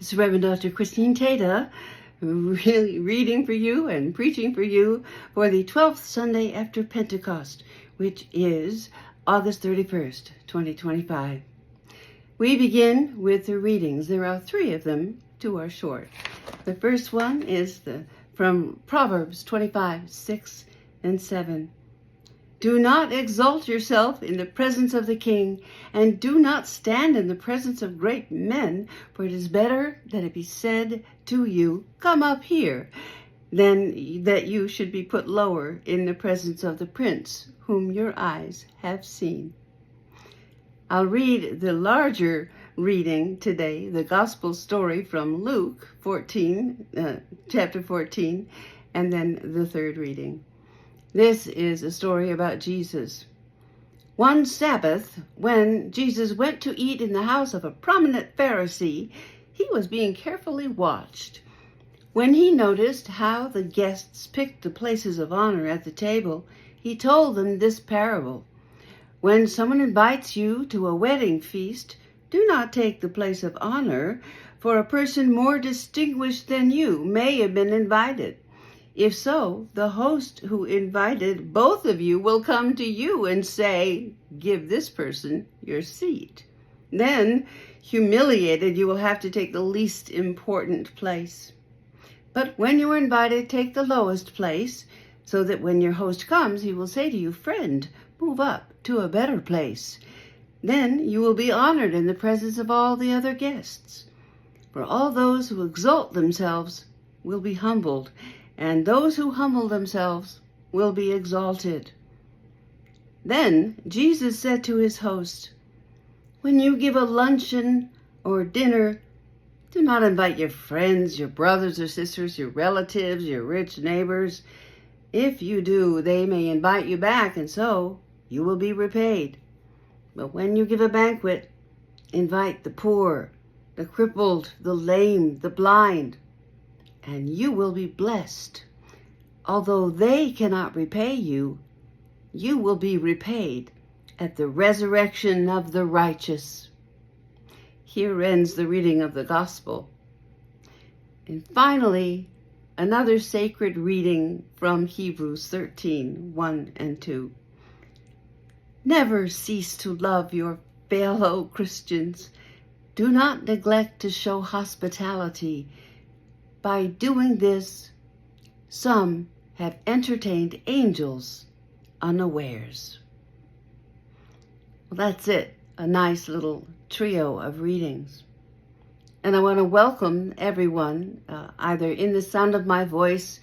This is Reverend Dr. Christine Tata, really reading for you and preaching for you for the 12th Sunday after Pentecost, which is August 31st, 2025. We begin with the readings. There are 3 of them. 2 are short. The first one is from Proverbs 25, 6 and 7. Do not exalt yourself in the presence of the king, and do not stand in the presence of great men, for it is better that it be said to you, come up here, than that you should be put lower in the presence of the prince, whom your eyes have seen. I'll read the larger reading today, the gospel story from Luke 14, chapter 14, and then the third reading. This is a story about Jesus. One Sabbath, when Jesus went to eat in the house of a prominent Pharisee, he was being carefully watched. When he noticed how the guests picked the places of honor at the table, he told them this parable. When someone invites you to a wedding feast, do not take the place of honor, for a person more distinguished than you may have been invited. If so, the host who invited both of you will come to you and say, give this person your seat. Then, humiliated, you will have to take the least important place. But when you are invited, take the lowest place, so that when your host comes, he will say to you, friend, move up to a better place. Then you will be honored in the presence of all the other guests. For all those who exalt themselves will be humbled, and those who humble themselves will be exalted. Then Jesus said to his host, when you give a luncheon or dinner, do not invite your friends, your brothers or sisters, your relatives, your rich neighbors. If you do, they may invite you back, and so you will be repaid. But when you give a banquet, invite the poor, the crippled, the lame, the blind, and you will be blessed. Although they cannot repay you, you will be repaid at the resurrection of the righteous. Here ends the reading of the gospel. And finally, another sacred reading from Hebrews 13, 1 and 2. Never cease to love your fellow Christians. Do not neglect to show hospitality. By doing this, some have entertained angels unawares. Well, that's it, a nice little trio of readings. And I want to welcome everyone, either in the sound of my voice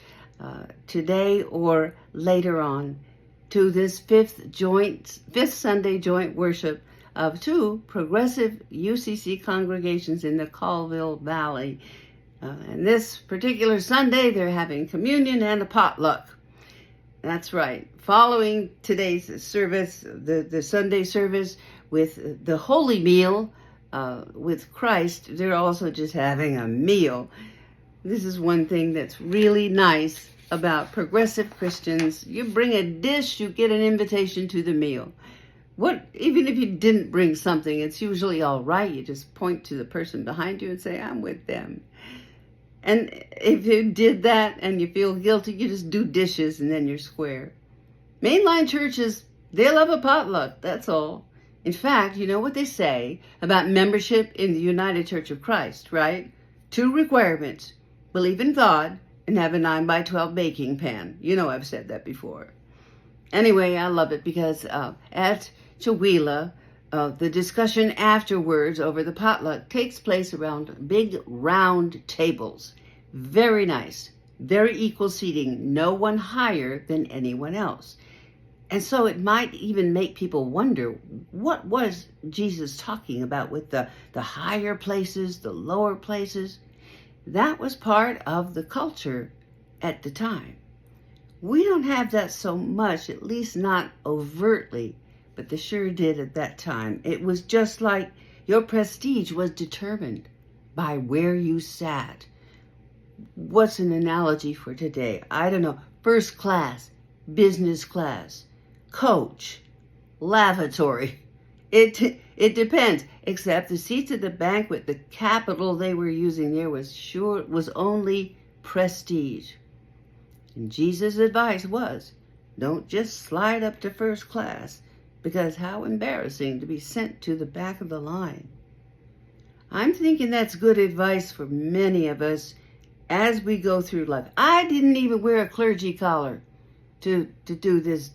today or later on, to this fifth Sunday joint worship of 2 progressive UCC congregations in the Colville Valley. And this particular Sunday, they're having communion and a potluck. That's right. Following today's service, the Sunday service with the Holy Meal with Christ, they're also just having a meal. This is one thing that's really nice about progressive Christians. You bring a dish, you get an invitation to the meal. Even if you didn't bring something, it's usually all right. You just point to the person behind you and say, I'm with them. And if you did that and you feel guilty, you just do dishes and then you're square. Mainline churches, they love a potluck, that's all. In fact, you know what they say about membership in the United Church of Christ, right? 2 requirements: believe in God and have a 9x12 baking pan. You know I've said that before. Anyway, I love it because at Chihuahua, the discussion afterwards over the potluck takes place around big round tables. Very nice, very equal seating, no one higher than anyone else. And so it might even make people wonder, what was Jesus talking about with the higher places, the lower places? That was part of the culture at the time. We don't have that so much, at least not overtly, but they sure did at that time. It was just like your prestige was determined by where you sat. What's an analogy for today? I don't know. First class, business class, coach, lavatory, It depends. Except the seats at the banquet, the capital they were using there was only prestige. And Jesus' advice was, don't just slide up to first class, because how embarrassing to be sent to the back of the line. I'm thinking that's good advice for many of us as we go through life. I didn't even wear a clergy collar to do this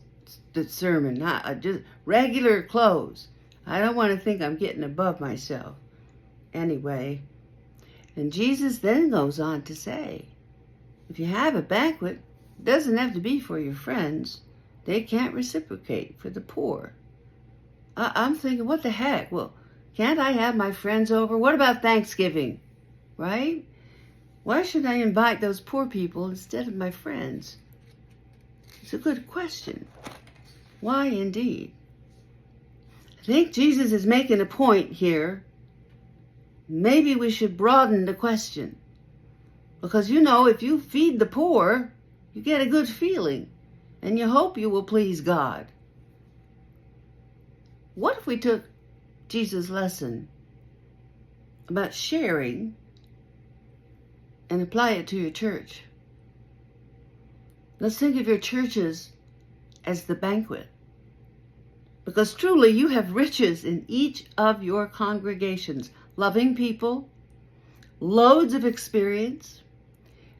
sermon, not just regular clothes. I don't want to think I'm getting above myself. Anyway, and Jesus then goes on to say, if you have a banquet, it doesn't have to be for your friends. They can't reciprocate for the poor. I'm thinking, what the heck? Well, can't I have my friends over? What about Thanksgiving? Right? Why should I invite those poor people instead of my friends? It's a good question. Why indeed? I think Jesus is making a point here. Maybe we should broaden the question. Because if you feed the poor, you get a good feeling. And you hope you will please God. What if we took Jesus' lesson about sharing and apply it to your church? Let's think of your churches as the banquet. Because truly you have riches in each of your congregations. Loving people, loads of experience,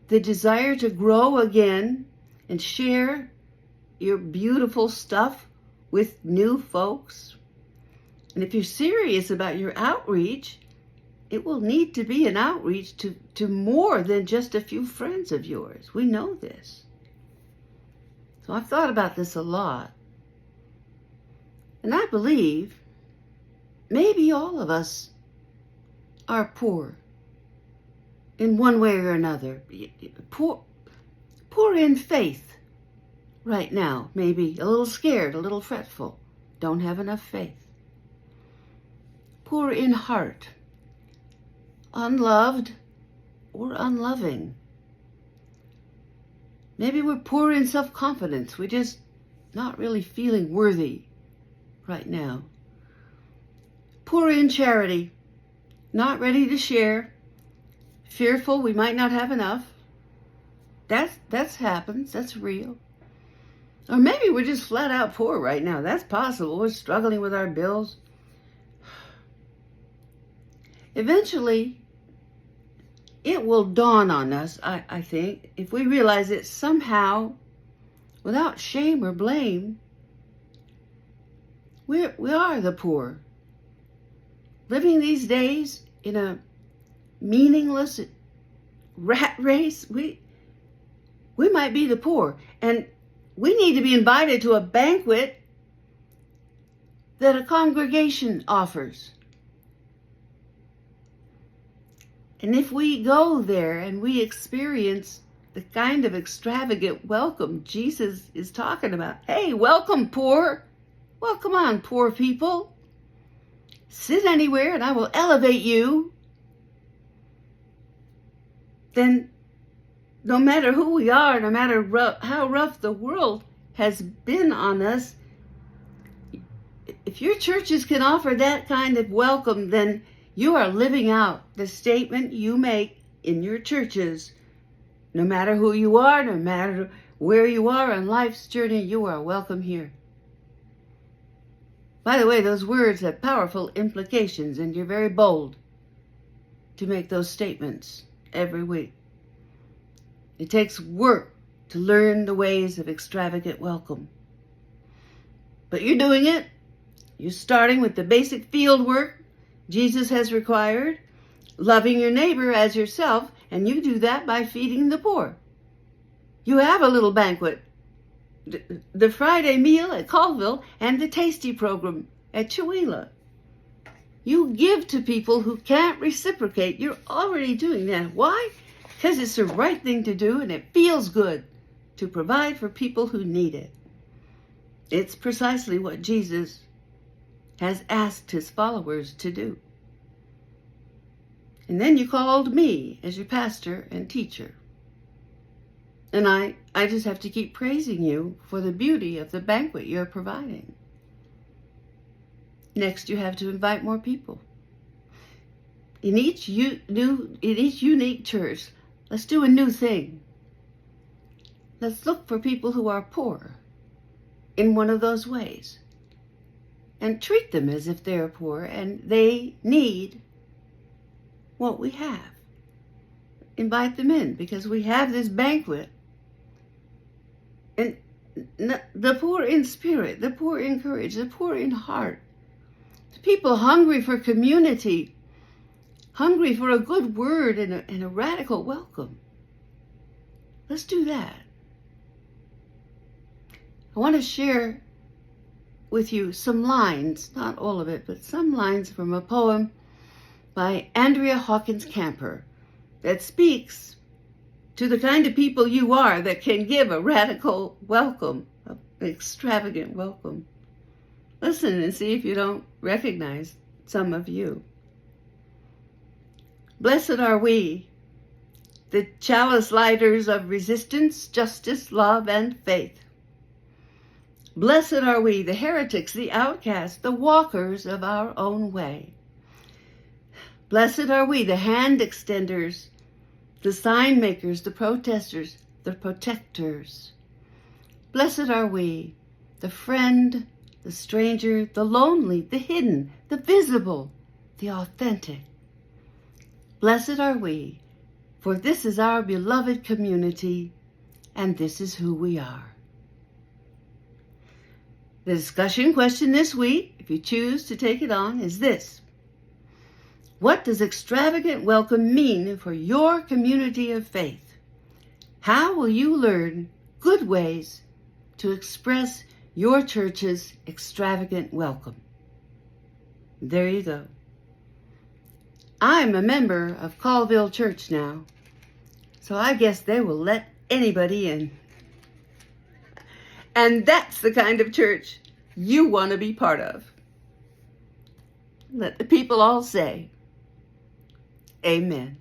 the desire to grow again and share your beautiful stuff with new folks. And if you're serious about your outreach, it will need to be an outreach to more than just a few friends of yours. We know this. So I've thought about this a lot. And I believe maybe all of us are poor in one way or another. Poor in faith right now. Maybe a little scared, a little fretful. Don't have enough faith. Poor in heart. Unloved or unloving. Maybe we're poor in self-confidence. We're just not really feeling worthy right now. Poor in charity. Not ready to share. Fearful we might not have enough. That's happens. That's real. Or maybe we're just flat out poor right now. That's possible. We're struggling with our bills. Eventually, it will dawn on us, I think, if we realize that somehow, without shame or blame, we are the poor. Living these days in a meaningless rat race, we might be the poor. And we need to be invited to a banquet that a congregation offers. And if we go there and we experience the kind of extravagant welcome Jesus is talking about, hey, welcome poor. Well, come on, poor people. Sit anywhere and I will elevate you. Then no matter who we are, no matter how rough the world has been on us, if your churches can offer that kind of welcome, then you are living out the statement you make in your churches. No matter who you are, no matter where you are on life's journey, you are welcome here. By the way, those words have powerful implications, and you're very bold to make those statements every week. It takes work to learn the ways of extravagant welcome. But you're doing it. You're starting with the basic field work Jesus has required, loving your neighbor as yourself, and you do that by feeding the poor. You have a little banquet, the Friday meal at Colville and the Tasty program at Chihuahua. You give to people who can't reciprocate. You're already doing that. Why? Because it's the right thing to do and it feels good to provide for people who need it. It's precisely what Jesus has asked his followers to do. And then you called me as your pastor and teacher. And I just have to keep praising you for the beauty of the banquet you're providing. Next, you have to invite more people. In each unique church, let's do a new thing. Let's look for people who are poor in one of those ways and treat them as if they're poor and they need what we have. Invite them in because we have this banquet. And the poor in spirit, the poor in courage, the poor in heart, the people hungry for community, hungry for a good word and a radical welcome. Let's do that. I want to share with you some lines, not all of it, but some lines from a poem by Andrea Hawkins Camper that speaks to the kind of people you are that can give a radical welcome, an extravagant welcome. Listen and see if you don't recognize some of you. Blessed are we, the chalice lighters of resistance, justice, love, and faith. Blessed are we, the heretics, the outcasts, the walkers of our own way. Blessed are we, the hand extenders, the sign makers, the protesters, the protectors. Blessed are we, the friend, the stranger, the lonely, the hidden, the visible, the authentic. Blessed are we, for this is our beloved community, and this is who we are. The discussion question this week, if you choose to take it on, is this. What does extravagant welcome mean for your community of faith? How will you learn good ways to express your church's extravagant welcome? There you go. I'm a member of Colville Church now, so I guess they will let anybody in. And that's the kind of church you want to be part of. Let the people all say, Amen.